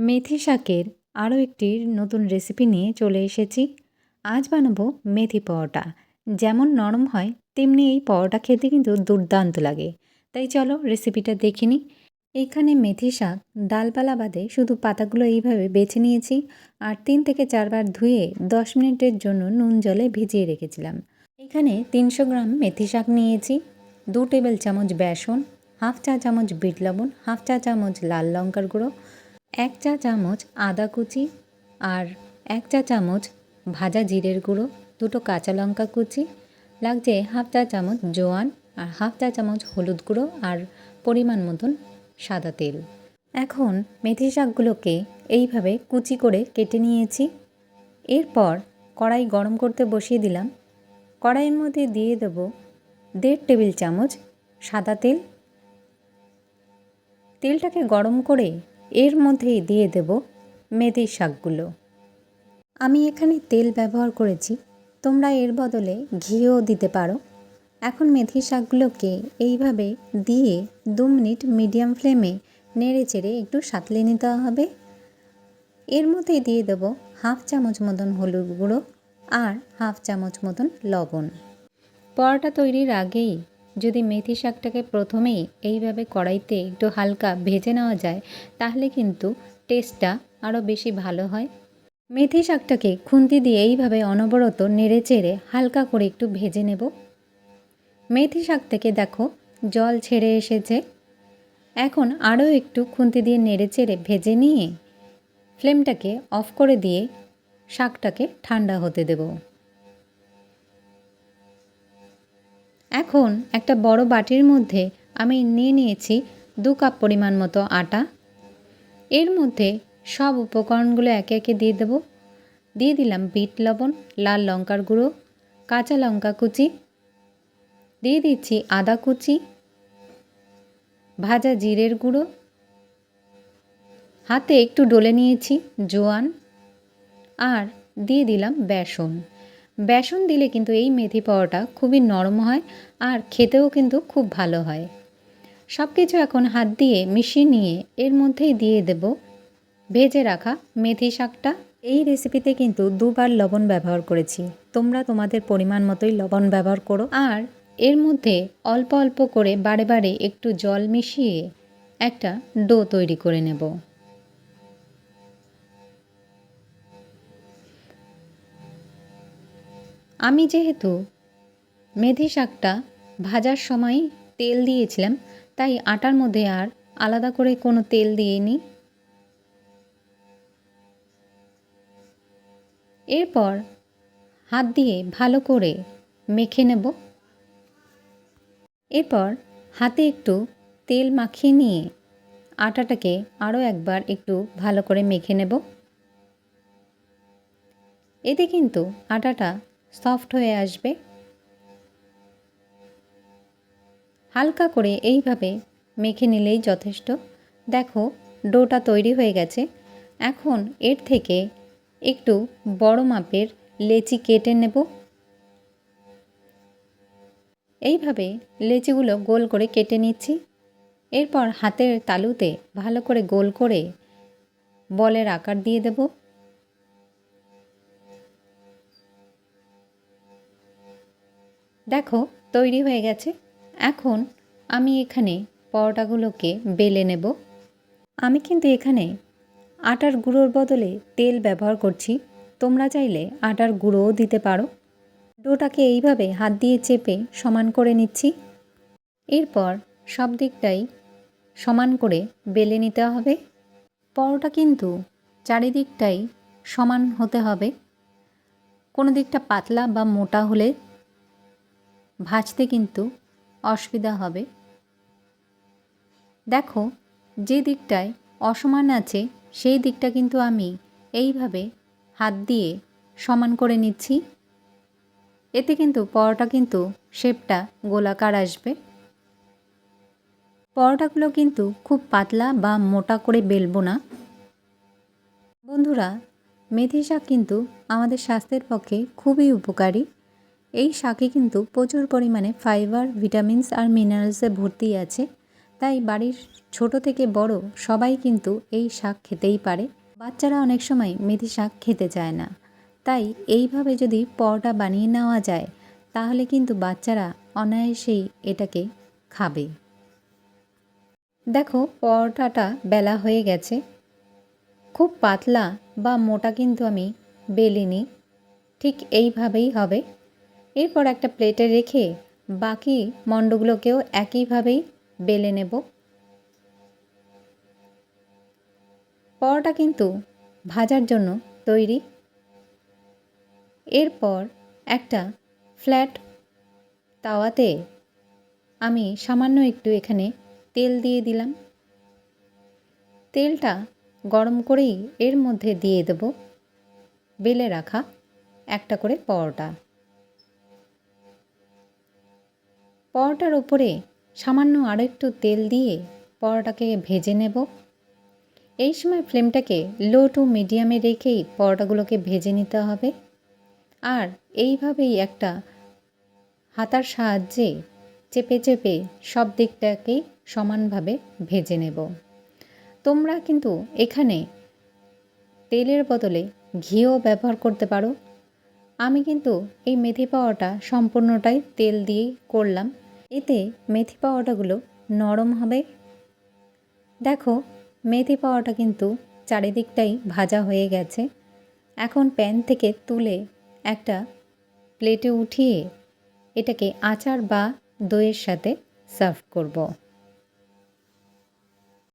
মেথি শাকের আরও একটি নতুন রেসিপি নিয়ে চলে এসেছি। আজ বানাবো মেথি পরোটা। যেমন নরম হয় তেমনি এই পরোটা খেতে কিন্তু দুর্দান্ত লাগে। তাই চলো রেসিপিটা দেখে নিই। এখানে মেথি শাক ডালপালা বাদে শুধু পাতাগুলো এইভাবে বেছে নিয়েছি আর 3 থেকে 4 বার ধুয়ে 10 মিনিটের জন্য নুন জলে ভিজিয়ে রেখেছিলাম। এখানে 300 গ্রাম মেথি শাক নিয়েছি, 2 টেবিল চামচ বেসন, হাফ চা চামচ বিট লবণ, হাফ চা চামচ লাল লঙ্কার গুঁড়ো, 1 চা চামচ আদা কুচি আর 1 চা চামচ ভাজা জিরের গুঁড়ো, 2টো কাঁচা লঙ্কা কুচি, লাগছে হাফ চা চামচ জোয়ান আর হাফ চা চামচ হলুদ গুঁড়ো আর পরিমাণ মতন সাদা তেল। এখন মেথি শাকগুলোকে এইভাবে কুচি করে কেটে নিয়েছি। এরপর কড়াই গরম করতে বসিয়ে দিলাম। কড়াইয়ের মধ্যে দিয়ে দেব 1.5 টেবিল চামচ সাদা তেল। তেলটাকে গরম করে এর মধ্যেই দিয়ে দেব মেথির শাকগুলো। আমি এখানে তেল ব্যবহার করেছি, তোমরা এর বদলে ঘিও দিতে পারো। এখন মেথির শাকগুলোকে এইভাবে দিয়ে 2 মিনিট মিডিয়াম ফ্লেমে নেড়ে চেড়ে একটু সাঁতলে নিতে হবে। এর মধ্যে দিয়ে দেব হাফ চামচ মতন হলুদ গুঁড়ো আর হাফ চামচ মতন লবণ। পরোটা তৈরির আগেই যদি মেথি শাকটাকে প্রথমেই এইভাবে কড়াইতে একটু হালকা ভেজে নেওয়া যায় তাহলে কিন্তু টেস্টটা আরও বেশি ভালো হয়। মেথি শাকটাকে খুন্তি দিয়ে এইভাবে অনবরত নেড়ে চেড়ে হালকা করে একটু ভেজে নেব। মেথি শাক থেকে দেখো জল ছেড়ে এসেছে। এখন আরও একটু খুন্তি দিয়ে নেড়ে চেড়ে ভেজে নিয়ে ফ্লেমটাকে অফ করে দিয়ে শাকটাকে ঠান্ডা হতে দেব। এখন একটা বড় বাটির মধ্যে আমি নিয়ে নিয়েছি 2 কাপ পরিমাণ মতো আটা। এর মধ্যে সব উপকরণগুলো একে একে দিয়ে দেব। দিয়ে দিলাম বিট লবণ, লাল লঙ্কার গুঁড়ো, কাঁচা লঙ্কা কুচি, দিয়ে দিচ্ছি আদা কুচি, ভাজা জিরের গুঁড়ো, হাতে একটু ডলে নিয়েছি জোয়ান, আর দিয়ে দিলাম বেসন। বেসন দিলে কিন্তু এই মেথি পরোটা খুবই নরম হয় আর খেতেও কিন্তু খুব ভালো হয়। সব কিছু এখন হাত দিয়ে মিশিয়ে নিয়ে এর মধ্যেই দিয়ে দেব ভেজে রাখা মেথি শাকটা। এই রেসিপিতে কিন্তু 2 বার লবণ ব্যবহার করেছি, তোমরা তোমাদের পরিমাণ মতোই লবণ ব্যবহার করো। আর এর মধ্যে অল্প অল্প করে বারে বারে একটু জল মিশিয়ে একটা ডো তৈরি করে নেব। আমি যেহেতু মেথি শাকটা ভাজার সময় তেল দিয়েছিলাম তাই আটার মধ্যে আর আলাদা করে কোনো তেল দিইনি। এরপর হাত দিয়ে ভালো করে মেখে নেব। এরপর হাতে একটু তেল মাখিয়ে নিয়ে আটাটাকে আরও একবার একটু ভালো করে মেখে নেব। এতে কিন্তু আটাটা সফট হয়ে আসবে। হালকা করে এইভাবে মেখে নিলেই যথেষ্ট। দেখো ডোটা তৈরি হয়ে গেছে। এখন এর থেকে একটু বড় মাপের লেচি কেটে নেব। এইভাবে লেচিগুলো গোল করে কেটে নিচ্ছি। এরপর হাতের তালুতে ভালো করে গোল করে বলের আকার দিয়ে দেব। দেখো তৈরি হয়ে গেছে। এখন আমি এখানে পরোটাগুলোকে বেলে নেব। আমি কিন্তু এখানে আটার গুঁড়োর বদলে তেল ব্যবহার করছি, তোমরা চাইলে আটার গুঁড়োও দিতে পারো। ডোটাকে এইভাবে হাত দিয়ে চেপে সমান করে নিচ্ছি। এরপর সব দিকটাই সমান করে বেলে নিতে হবে। পরোটা কিন্তু চারিদিকটাই সমান হতে হবে। কোনো দিকটা পাতলা বা মোটা হলে ভাজতে কিন্তু অসুবিধা হবে। দেখো যে দিকটায় অসমান আছে সেই দিকটা কিন্তু আমি এইভাবে হাত দিয়ে সমান করে নিচ্ছি। এতে কিন্তু পরোটা কিন্তু শেপটা গোলাকার আসবে। পরোটাগুলো কিন্তু খুব পাতলা বা মোটা করে বেলবো না। বন্ধুরা, মেথি শাক কিন্তু আমাদের স্বাস্থ্যের পক্ষে খুবই উপকারী। এই শাকে কিন্তু প্রচুর পরিমাণে ফাইবার, ভিটামিনস আর মিনারেলসে ভর্তি আছে। তাই বাড়ির ছোট থেকে বড় সবাই কিন্তু এই শাক খেতেই পারে। বাচ্চারা অনেক সময় মেথি শাক খেতে চায় না, তাই এইভাবে যদি পরোটা বানিয়ে নেওয়া যায় তাহলে কিন্তু বাচ্চারা অনায়াসেই এটাকে খাবে। দেখো পরোটাটা বেলা হয়ে গেছে। খুব পাতলা বা মোটা কিন্তু আমি বেলিনি, ঠিক এইভাবেই হবে। এরপর একটা প্লেটে রেখে বাকি মণ্ডগুলোকেও একইভাবেই বেলে নেব। পরোটা কিন্তু ভাজার জন্য তৈরি। এরপর একটা ফ্ল্যাট তাওয়াতে আমি সামান্য একটু এখানে তেল দিয়ে দিলাম। তেলটা গরম করেই এর মধ্যে দিয়ে দেব বেলে রাখা একটা করে পরোটা। পরোটার উপরে সামান্য আরও একটু তেল দিয়ে পরোটাকে ভেজে নেব। এই সময় ফ্লেমটাকে লো টু মিডিয়ামে রেখেই পরোটাগুলোকে ভেজে নিতে হবে। আর এইভাবেই একটা হাতার সাহায্যে চেপে চেপে সব দিকটাকেই সমানভাবে ভেজে নেব। তোমরা কিন্তু এখানে তেলের বদলে ঘিও ব্যবহার করতে পারো। আমি কিন্তু এই মেথি পাওয়াটা সম্পূর্ণটাই তেল দিয়েই করলাম, এতে মেথি পাওয়াটাগুলো নরম হবে। দেখো মেথি পাওয়াটা কিন্তু চারিদিকটাই ভাজা হয়ে গেছে। এখন প্যান থেকে তুলে একটা প্লেটে উঠিয়ে এটাকে আচার বা দইয়ের সাথে সার্ভ করব।